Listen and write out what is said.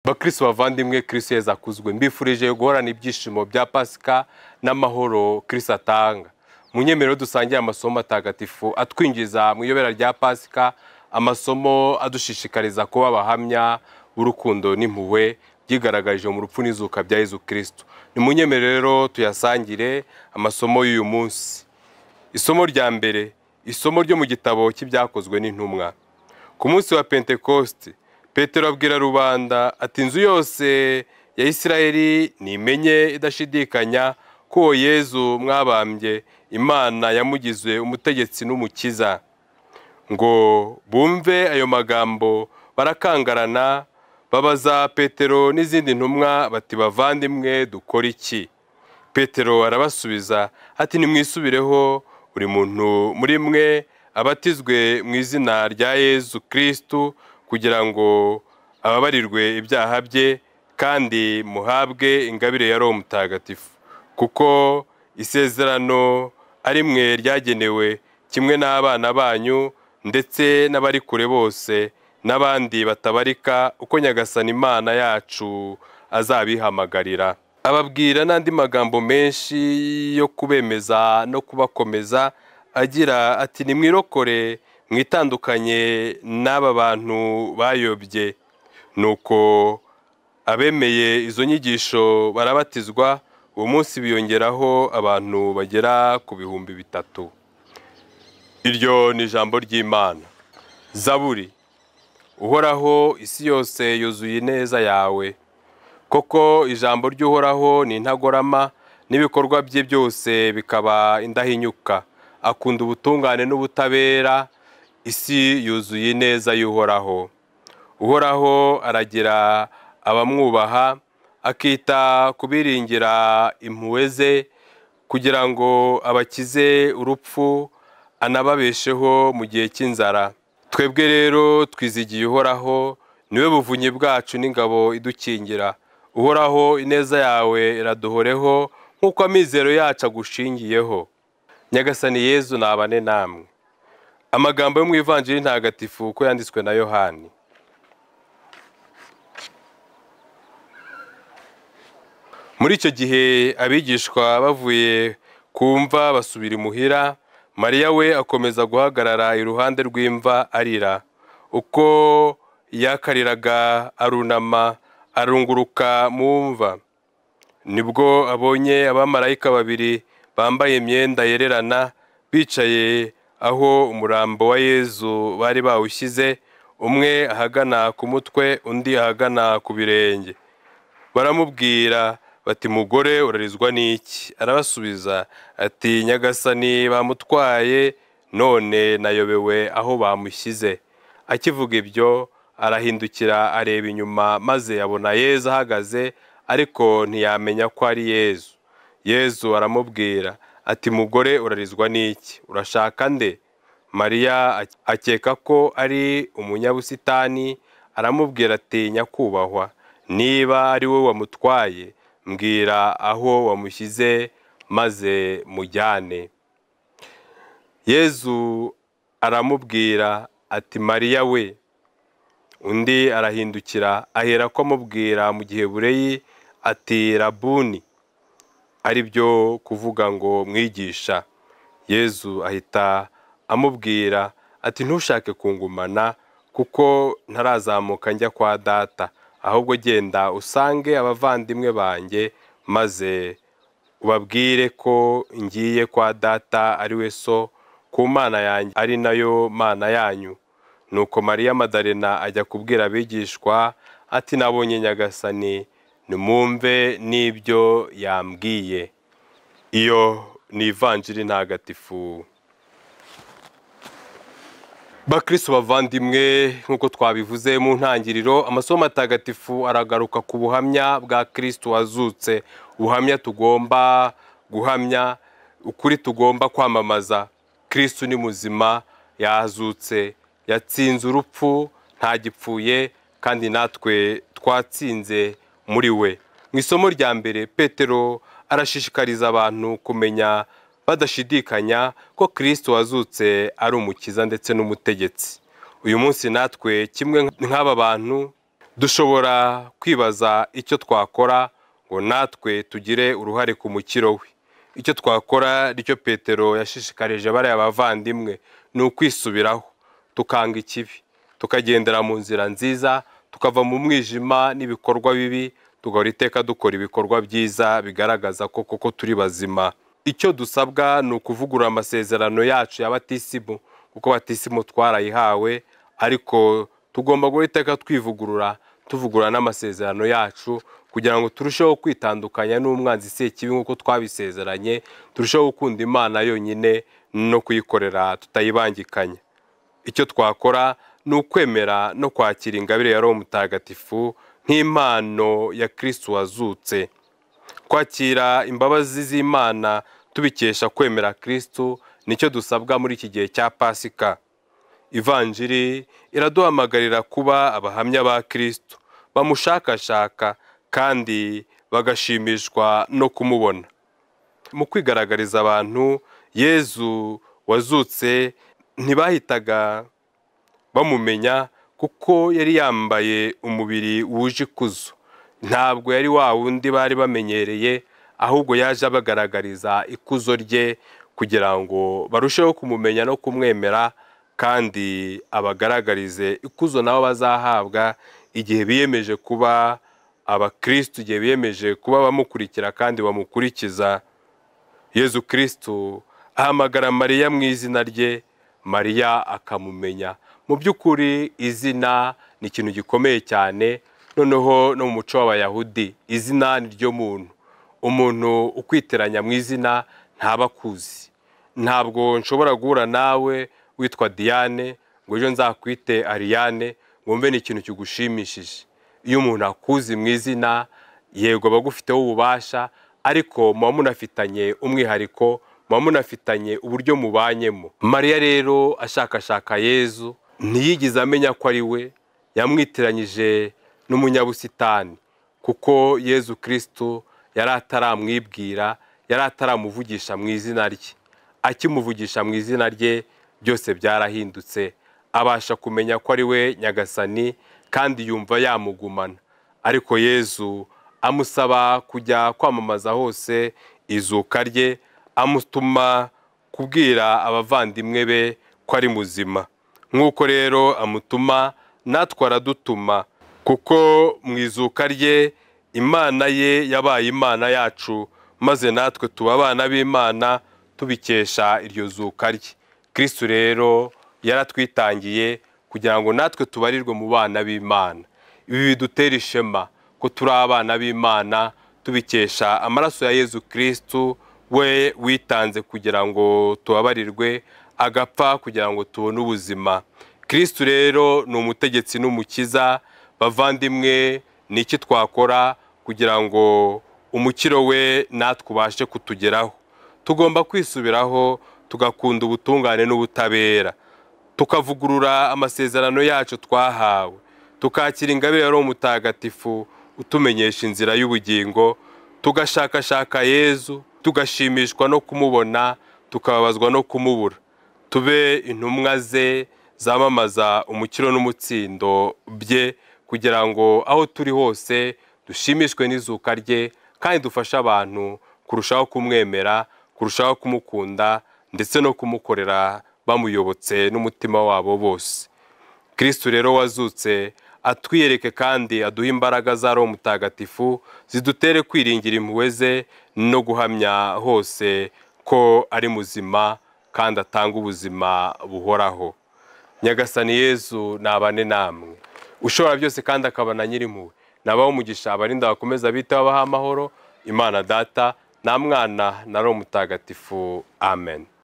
Bakristo bavandimwe, Kristo Yezu akuzwe. Mbifurije guhorana ibyishimo bya Pasika n'amahoro Kristo atanga. Munyemerero dusangiye amasomo matagatifu atwinjiza mu iyobera rya Pasika, amasomo adushishikariza kuba abahamya b'urukundo n'impuhwe byigaragaje mu rupfu n'izuka bya Yezu Kristo. Ni munyemerero tuyasangire amasomo y'uyu munsi. Isomo rya mbere, isomo ryo mu gitabo cy'ibyakozwe n'intumwa. Ku munsi wa Pentekoste, Petero abwira rubanda ati inzu yose ya Isirayeli nimenye idashidikanya ko Yezu mwabambye Imana yamugize umutegetsi n'umukiza. Ngo bumve ayo magambo barakangarana, babaza Petero n'izindi ntumwa bati bavandimwe dukora iki? Petero arabasubiza ati nimwisubireho, buri muntu muri mwe abatizwe mu izina rya Yezu Kristo kugira ngo ababarirwe ibyaha bye kandi muhabwe ingabire ya Roho Mutagatifu, kuko isezerano ari mwe ryagenewe kimwe n'abana banyu ndetse n'abari kure bose n'abandi batabarika uko Nyagasani Imana yacu azabihamagarira. Ababwira n'andi magambo menshi yo kubemeza no kubakomeza agira ati nimwirokore mwitandukanye n'aba bantu bayobye. Nuko abemeye izo nyigisho barabatizwa, uwo munsi biyongeraho abantu bagera ku 3,000. Iryo ni ijambo ry'Imana. Zaburi. Uhoraho, isi yose yuzuye ineza yawe. Koko ijambo ry'Uhoraho ni intagorama, n'ibikorwa bye byose bikaba indahinyuka. Akunda ubutungane n'ubutabera, isi yuzuye ineza y'Uhoraho. Uhoraho aragira abamwubaha, akita kubiringira impuhwe ze, kugira ngo abakize urupfu, anababesheho mu gihe cy'inzara. Twebwe rero twizigiye Uhoraho, niwe buvunyi bwacu n'ingabo idukingira. Uhoraho, ineza yawe iraduhoreho nk'uko amizero yacu agushingiyeho. Nyagasani Yezu nabane namwe. Amagambo yo mu Ivanjiri ntagatifu uko yanditswe na Yohani. Muri icyo gihe abigishwa bavuye kumva basubira imuhira, Mariya we akomeza guhagarara iruhande rw'imva arira. Uko yakariraga arunama arunguruka mu mva. Nibwo abonye abamarayika babiri bambaye imyenda yererana bicaye aho umurambo wa Yezu bari bawushyize, umwe ahagana ku mutwe undi ahagana ku birenge. Baramubwira bati mugore urarizwa n'iki? Arabasubiza ati Nyagasani bamutwaye, none nayobewe aho bamushyize. Akivuga ibyo arahindukira areba inyuma, maze abona Yezu ahagaze, ariko ntiyamenya ko ari Yezu. Yezu aramubwira ati mugore urarizwa n'iki? Urashaka nde? Mariya akeka ko ari umunyabusitani, aramubwira ati nyakubahwa, niba ari wowe wamutwaye, mbwira aho wamushyize maze mujyane. Yezu aramubwira ati Mariya we. Undi arahindukira ahera ko amubwira mu Gihebureyi ati Rabuni, ari byo kuvuga ngo mwigisha. Yezu ahita amubwira ati ntushake kungumana, kuko ntarazamuka njya kwa Data, ahubwo genda usange abavandimwe banjye, maze ubabwire ko ngiye kwa Data ari we So, ku Mana yanjye ari nayo Mana yanyu. Nuko Mariya Madalena ajya kubwira abigishwa ati nabonye Nyagasani, nimwumve n'ibyo yambwiye. Iyo ni Ivanjiri ntagatifu. Bakristo bavandimwe, nk'uko twabivuze mu ntangiriro, amasomo matagatifu aragaruka ku buhamya bwa Kristo wazutse, ubuhamya tugomba guhamya, ukuri tugomba kwamamaza. Kristo ni muzima, yazutse, yatsinze urupfu, ntagipfuye, kandi natwe twatsinze muri we. Mu isomo rya mbere, Petero arashishikariza abantu kumenya badashidikanya ko Kristo wazutse ari umukiza ndetse n'umutegetsi. Uyu munsi natwe kimwe nk'aba bantu dushobora kwibaza icyo twakora ngo natwe tugire uruhare ku mukiro we. Icyo twakora nicyo Petero yashishikarije bariya bavandimwe, ni ukwisubiraho tukanga ikibi, tukagendera mu nzira nziza, tukava mu mwijima n'ibikorwa bibi, tugahora iteka dukora ibikorwa byiza bigaragaza ko koko turi bazima. Icyo dusabwa ni ukuvugurura amasezerano yacu ya batisimu, kuko batisimu twarayihawe, ariko tugomba guhora iteka twivugurura, tuvugurura n'amasezerano yacu kugira ngo turusheho kwitandukanya n'umwanzi sekibi nk'uko twabisezeranye, turusheho gukunda Imana yonyine no kuyikorera tutayibangikanya. Icyo twakora ni ukwemera no kwakira ingabire ya Roho Mutagatifu nk'impano ya Kristo wazutse. Kwakira imbabazi z'Imana tubikesha kwemera Kristo nicyo dusabwa muri iki gihe cya Pasika. Ivanjiri iraduhamagarira kuba abahamya ba Kristo, bamushakashaka kandi bagashimishwa no kumubona. Mu kwigaragariza abantu Yezu wazutse ntibahitaga bamumenya kuko yari yambaye umubiri wuje ikuzo. Ntabwo yari wa wundi bari bamenyereye, ahubwo yaje abagaragariza ikuzo rye kugira ngo barusheho kumumenya no kumwemera, kandi abagaragarize ikuzo nabo bazahabwa igihe biyemeje kuba abakristo, igihe biyemeje kuba bamukurikira kandi bamukurikiza. Yezu Kristo ahamagara Mariya mu izina rye, Mariya akamumenya. Mu by'ukuri izina ni ikintu gikomeye cyane, noneho no mu muco w'Abayahudi izina ni ryo muntu. Umuntu ukwiteranya mu izina ntaba akuzi. Ntabwo nshobora guhura nawe witwa Diane ngo ejo nzakwite Ariane ngo mbe ni ikintu kigushimishije. Iyo umuntu akuzi mu izina, yego aba agufiteho ububasha, ariko muba munafitanye umwihariko, muba munafitanye uburyo mubanyemo. Mariya rero ashakashaka Yezu ntiyigeze amenya ko ari we, yamwitiranyije n'umunyabusitani, kuko Yezu Kristo yari ataramwibwira, yari ataramuvugisha mu izina rye. Akimuvugisha mu izina rye byose byarahindutse, abasha kumenya ko ari we Nyagasani kandi yumva yamugumana. Ariko Yezu amusaba kujya kwamamaza hose izuka rye, amutuma kubwira abavandimwe be ko ari muzima. Nk'uko rero amutuma, natwe aradutuma, kuko mu izuka rye Imana ye yabaye Imana yacu, maze natwe tuba abana b'Imana tubikesha iryo zuka rye. Kristo rero yaratwitangiye kugira ngo natwe tubarirwe mu bana b'Imana. Ibi bidutera ishema ko turi abana b'Imana tubikesha amaraso ya Yezu Kristo, we witanze kugira ngo tubabarirwe, agapfa kugira ngo tubone ubuzima. Kristo rero ni umutegetsi n'umukiza. Bavandimwe, ni iki twakora kugira ngo umukiro we natwe ubashe kutugeraho? Tugomba kwisubiraho, tugakunda ubutungane n'ubutabera, tukavugurura amasezerano yacu twahawe, tukakira ingabire ya Roho Mutagatifu utumenyesha inzira y'ubugingo, tugashakashaka Yezu, tugashimishwa no kumubona, tukababazwa no kumubura. Tube intumwa ze zamamaza umukiro n'umutsindo bye, kugira ngo aho turi hose dushimishwe n'izuka rye, kandi dufashe abantu kurushaho kumwemera, kurushaho kumukunda, ndetse no kumukorera bamuyobotse n'umutima wabo bose. Kristo rero wazutse atwiyereke kandi aduha imbaraga za Roho Mutagatifu zidutere kwiringira impuhwe ze no guhamya hose ko ari muzima kandi atanga ubuzima buhoraho. Nyagasani Yezu nabane namwe, ushobora byose kandi akabana nyirimpuhwe, nabaho umugisha, abarinda bakomeza bitaho, baha amahoro, Imana Data na Mwana na Roho Mutagatifu. Amen.